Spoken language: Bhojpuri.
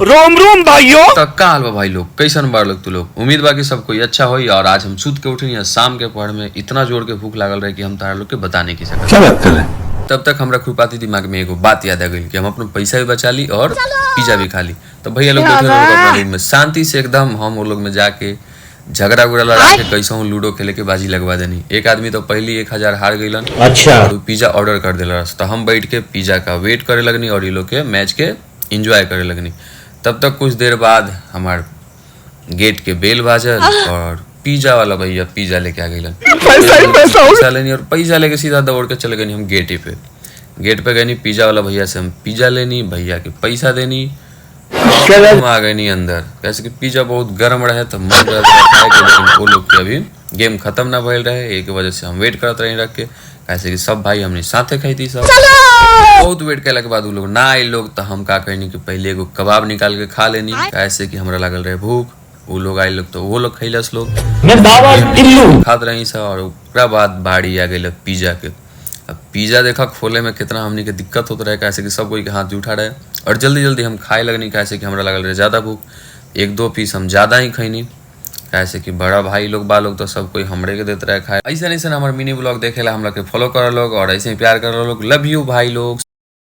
रोम रोम भाइयों। तो का हाल बा भाई लोग, कैसन बार लोग तू लोग। उम्मीद बा कि सब कोई अच्छा होई। और आज हम सूत के उठे या शाम के पहर में इतना जोर के भूख लागल रहे कि हम तारा लोग के बता नहीं की सकत। क्या बात कर रहे हैं? तब तक हमरा खुरपाती दिमाग में एगो बात याद आ गई कि हम अपना पैसा भी बचा ली और पिज्जा भी खा ली। तो भैया लोग बैठे लोग अपना रूम में शांति से एकदम हम वो लोग में जाके झगड़ा उगड़ा लड़ा के कैसा हूँ लूडो खेले के बाजी लगवा देनी। एक आदमी तो पहली 1000 हार गईलन। अच्छा। और पिज्जा ऑर्डर कर दिला। तो हम बैठ के पिज्जा का वेट करे लगनी और ये लोग के मैच के एंजॉय करे लगनी। तब तक कुछ देर बाद हमार गेट के बेल बाजल और पिज्जा वाला भैया पिज्जा लेके आ गईलन। पैसा लेनी और पैसा लेके सीधा दौड़ के चले गनी हम गेट पे। गेट पे गनी पिज्जा वाला भैया से हम पिज्जा लेनी, भैया के पैसा देनी, हम आ गए नहीं अंदर। कैसे कि पिज्जा बहुत गर्म रहे तो मन रहा था खाए के, लेकिन वो लोग के अभी गेम खत्म ना भइल रहे। एक वजह से हम वेट करते रही रख के, कैसे कि सब भाई हमने साथे खाई थी। सब बहुत वेट कैला के बाद वो लोग ना आए लोग। तो हम का कहनी कि पहले एगो कबाब निकाल के खा लेनी, कैसे कि हमरा लागल रहे भूख। वो लोग आए लोग तो वो लोग खैलस लोग खात रही सब। और ओकरा बाद बाड़ी आ गई पिज्जा के। अब पिज्जा देखा खोले में कितना हमनी के दिक्कत होता रहे, कैसे कि सब कोई के हाथ उठा रहे और जल्दी जल्दी हम खाए लगनी। कैसे कि हमरा लगल रहे ज़्यादा भूख, 1-2 पीस हम ज़्यादा ही खैनी। कैसे कि बड़ा भाई लोग बा लोग तो सब कोई हमरे के देते रहे खाए। ऐसा नहीं हमारे मिनी ब्लॉग देखेला हम लोग के फॉलो कर लोग और ऐसे ही प्यार कर लोग। लव यू भाई लोग।